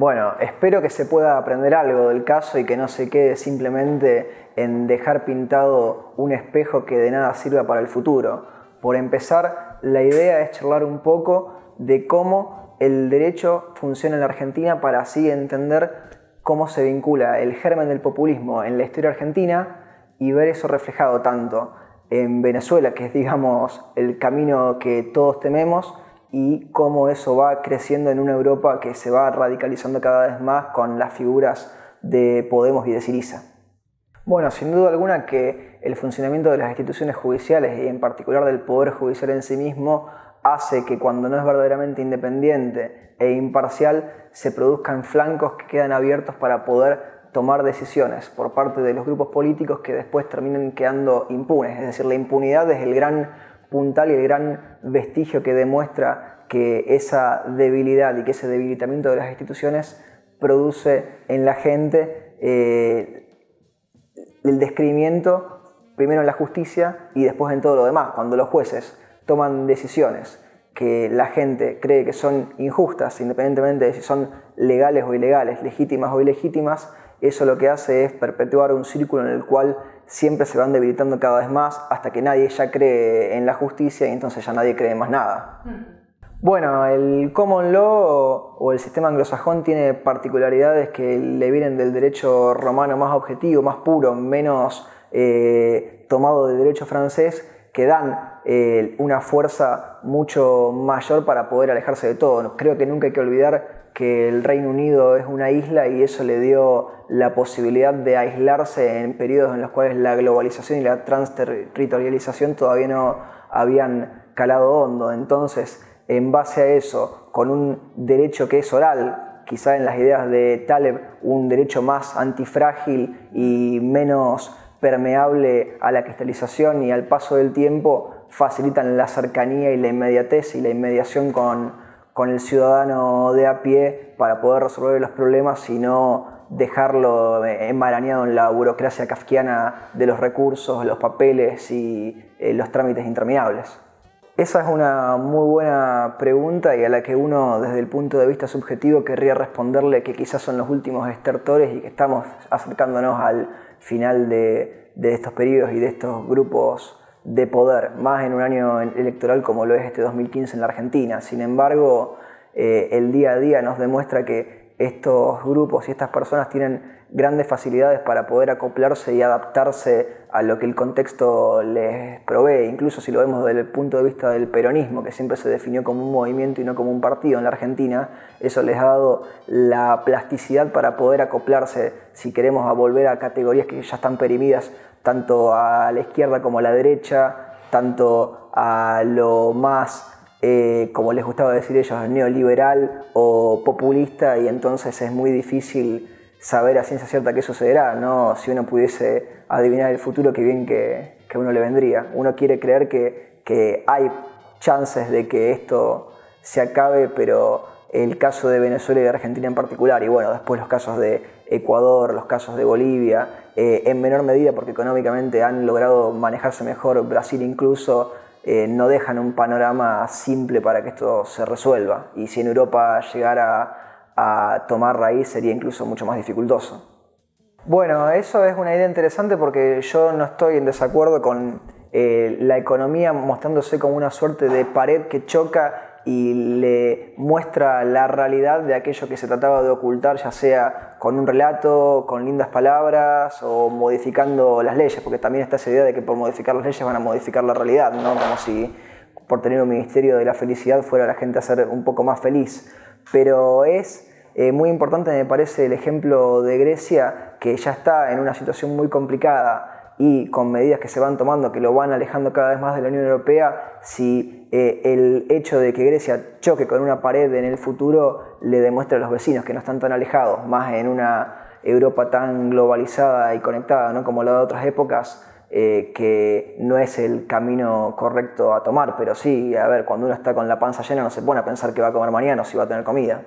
Bueno, espero que se pueda aprender algo del caso y que no se quede simplemente en dejar pintado un espejo que de nada sirva para el futuro. Por empezar, la idea es charlar un poco de cómo el derecho funciona en la Argentina para así entender cómo se vincula el germen del populismo en la historia argentina y ver eso reflejado tanto en Venezuela, que es, digamos, el camino que todos tememos, y cómo eso va creciendo en una Europa que se va radicalizando cada vez más con las figuras de Podemos y de Syriza. Bueno, sin duda alguna que el funcionamiento de las instituciones judiciales y en particular del Poder Judicial en sí mismo hace que cuando no es verdaderamente independiente e imparcial se produzcan flancos que quedan abiertos para poder tomar decisiones por parte de los grupos políticos que después terminan quedando impunes. Es decir, la impunidad es el gran puntal y el gran vestigio que demuestra que esa debilidad y que ese debilitamiento de las instituciones produce en la gente el descreimiento primero en la justicia y después en todo lo demás. Cuando los jueces toman decisiones que la gente cree que son injustas, independientemente de si son legales o ilegales, legítimas o ilegítimas, eso lo que hace es perpetuar un círculo en el cual siempre se van debilitando cada vez más hasta que nadie ya cree en la justicia y entonces ya nadie cree más nada. Bueno, el common law o el sistema anglosajón tiene particularidades que le vienen del derecho romano más objetivo, más puro, menos tomado del derecho francés, que dan una fuerza mucho mayor para poder alejarse de todo. Creo que nunca hay que olvidar que el Reino Unido es una isla y eso le dio la posibilidad de aislarse en periodos en los cuales la globalización y la transterritorialización todavía no habían calado hondo. Entonces, en base a eso, con un derecho que es oral, quizá en las ideas de Taleb, un derecho más antifrágil y menos permeable a la cristalización y al paso del tiempo, facilitan la cercanía y la inmediatez y la inmediación con el ciudadano de a pie para poder resolver los problemas y no dejarlo enmarañado en la burocracia kafkiana de los recursos, los papeles y los trámites interminables. Esa es una muy buena pregunta y a la que uno desde el punto de vista subjetivo querría responderle que quizás son los últimos estertores y que estamos acercándonos al final de estos periodos y de estos grupos de poder, más en un año electoral como lo es este 2015 en la Argentina. Sin embargo, el día a día nos demuestra que estos grupos y estas personas tienen grandes facilidades para poder acoplarse y adaptarse a lo que el contexto les provee. Incluso si lo vemos desde el punto de vista del peronismo, que siempre se definió como un movimiento y no como un partido en la Argentina, eso les ha dado la plasticidad para poder acoplarse, si queremos, volver a categorías que ya están perimidas, tanto a la izquierda como a la derecha, tanto a lo más, como les gustaba decir ellos, neoliberal o populista, y entonces es muy difícil saber a ciencia cierta qué sucederá, ¿no? Si uno pudiese adivinar el futuro, qué bien que a uno le vendría. Uno quiere creer que hay chances de que esto se acabe, pero el caso de Venezuela y de Argentina en particular, y bueno, después los casos de Ecuador, los casos de Bolivia, en menor medida porque económicamente han logrado manejarse mejor, Brasil incluso, no dejan un panorama simple para que esto se resuelva. Y si en Europa llegara a tomar raíz sería incluso mucho más dificultoso. Bueno, eso es una idea interesante porque yo no estoy en desacuerdo con la economía mostrándose como una suerte de pared que choca y le muestra la realidad de aquello que se trataba de ocultar, ya sea con un relato, con lindas palabras o modificando las leyes, porque también está esa idea de que por modificar las leyes van a modificar la realidad, ¿no? Como si por tener un ministerio de la felicidad fuera la gente a ser un poco más feliz. Pero es muy importante, me parece, el ejemplo de Grecia, que ya está en una situación muy complicada y con medidas que se van tomando que lo van alejando cada vez más de la Unión Europea. Si el hecho de que Grecia choque con una pared en el futuro le demuestra a los vecinos que no están tan alejados, más en una Europa tan globalizada y conectada, ¿no?, como la de otras épocas, que no es el camino correcto a tomar. Pero sí, a ver, cuando uno está con la panza llena no se pone a pensar que va a comer mañana o si va a tener comida.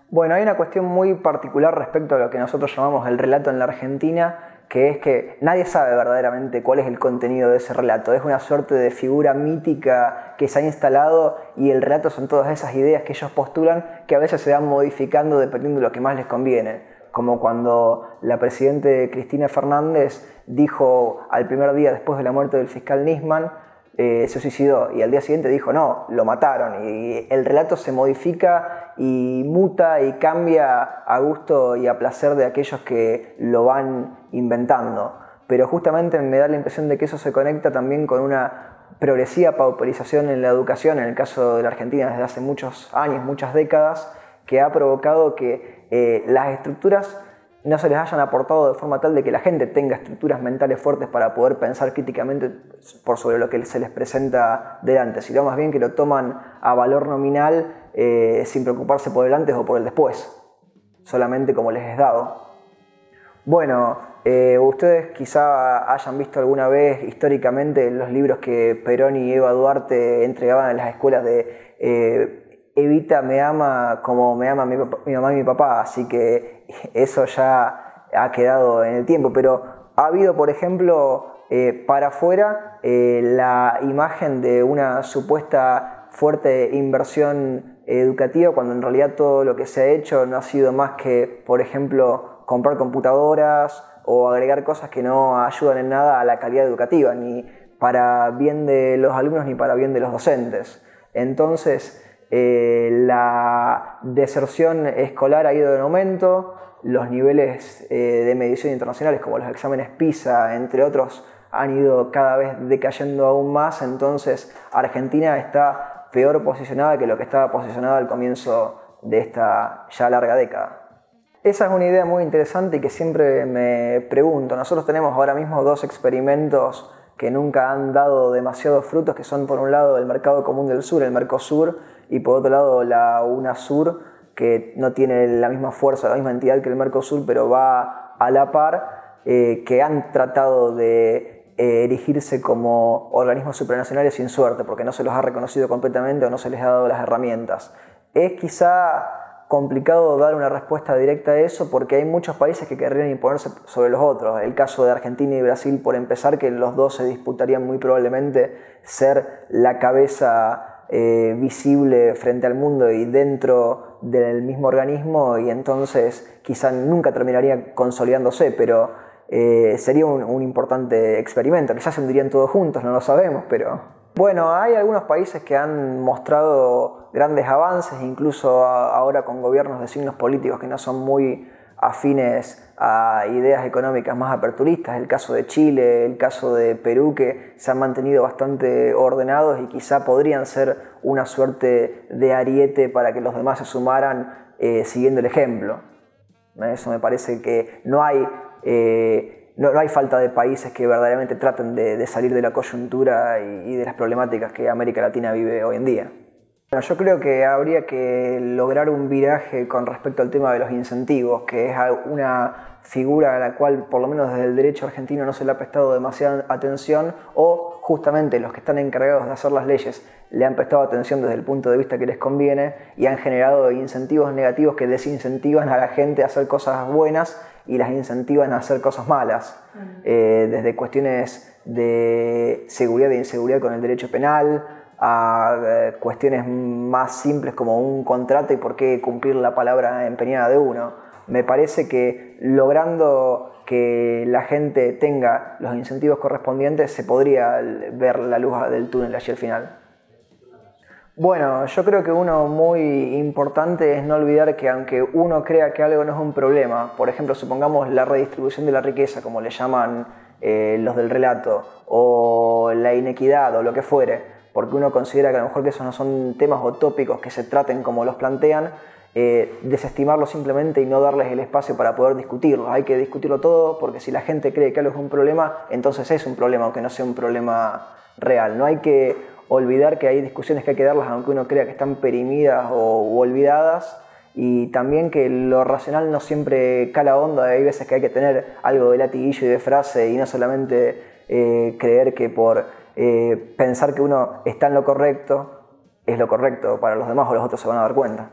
Bueno, hay una cuestión muy particular respecto a lo que nosotros llamamos el relato en la Argentina, que es que nadie sabe verdaderamente cuál es el contenido de ese relato. Es una suerte de figura mítica que se ha instalado y el relato son todas esas ideas que ellos postulan que a veces se van modificando dependiendo de lo que más les conviene. Como cuando la presidenta Cristina Fernández dijo al primer día después de la muerte del fiscal Nisman, se suicidó, y al día siguiente dijo no, lo mataron, y el relato se modifica y muta y cambia a gusto y a placer de aquellos que lo van inventando. Pero justamente me da la impresión de que eso se conecta también con una progresiva pauperización en la educación, en el caso de la Argentina desde hace muchos años, muchas décadas, que ha provocado que las estructuras no se les hayan aportado de forma tal de que la gente tenga estructuras mentales fuertes para poder pensar críticamente por sobre lo que se les presenta delante, sino más bien que lo toman a valor nominal sin preocuparse por el antes o por el después, solamente como les es dado. Bueno, ustedes quizá hayan visto alguna vez históricamente los libros que Perón y Eva Duarte entregaban en las escuelas de Evita me ama como me ama mi mamá y mi papá, así que eso ya ha quedado en el tiempo, pero ha habido, por ejemplo, para afuera la imagen de una supuesta fuerte inversión educativa, cuando en realidad todo lo que se ha hecho no ha sido más que, por ejemplo, comprar computadoras o agregar cosas que no ayudan en nada a la calidad educativa, ni para bien de los alumnos ni para bien de los docentes. Entonces, la deserción escolar ha ido en aumento, los niveles de medición internacionales como los exámenes PISA, entre otros, han ido cada vez decayendo aún más, entonces Argentina está peor posicionada que lo que estaba posicionada al comienzo de esta ya larga década. Esa es una idea muy interesante y que siempre me pregunto. Nosotros tenemos ahora mismo dos experimentos que nunca han dado demasiados frutos, que son por un lado el Mercado Común del Sur, el Mercosur, y por otro lado la UNASUR, que no tiene la misma fuerza, la misma entidad que el Mercosur, pero va a la par, que han tratado de erigirse como organismos supranacionales sin suerte, porque no se los ha reconocido completamente o no se les ha dado las herramientas. Es quizá complicado dar una respuesta directa a eso porque hay muchos países que querrían imponerse sobre los otros. El caso de Argentina y Brasil, por empezar, que los dos se disputarían muy probablemente ser la cabeza visible frente al mundo y dentro del mismo organismo, y entonces quizá nunca terminaría consolidándose, pero sería un importante experimento. Quizás se hundirían todos juntos, no lo sabemos, pero... Bueno, hay algunos países que han mostrado grandes avances, incluso ahora con gobiernos de signos políticos que no son muy afines a ideas económicas más aperturistas. El caso de Chile, el caso de Perú, que se han mantenido bastante ordenados y quizá podrían ser una suerte de ariete para que los demás se sumaran siguiendo el ejemplo. Eso me parece que no hay falta de países que verdaderamente traten de salir de la coyuntura y de las problemáticas que América Latina vive hoy en día. Bueno, yo creo que habría que lograr un viraje con respecto al tema de los incentivos, que es una figura a la cual, por lo menos desde el derecho argentino, no se le ha prestado demasiada atención, o justamente los que están encargados de hacer las leyes le han prestado atención desde el punto de vista que les conviene y han generado incentivos negativos que desincentivan a la gente a hacer cosas buenas y las incentivan a hacer cosas malas, desde cuestiones de seguridad e inseguridad con el derecho penal, a cuestiones más simples como un contrato y por qué cumplir la palabra empeñada de uno. Me parece que logrando que la gente tenga los incentivos correspondientes se podría ver la luz del túnel allí al final. Bueno, yo creo que uno muy importante es no olvidar que aunque uno crea que algo no es un problema, por ejemplo, supongamos la redistribución de la riqueza, como le llaman los del relato, o la inequidad o lo que fuere, porque uno considera que a lo mejor que esos no son temas o tópicos que se traten como los plantean, desestimarlos simplemente y no darles el espacio para poder discutirlos. Hay que discutirlo todo porque si la gente cree que algo es un problema, entonces es un problema, aunque no sea un problema real. No hay que olvidar que hay discusiones que hay que darlas aunque uno crea que están perimidas o olvidadas, y también que lo racional no siempre cala hondo. Hay veces que hay que tener algo de latiguillo y de frase y no solamente creer que por pensar que uno está en lo correcto es lo correcto para los demás o los otros se van a dar cuenta.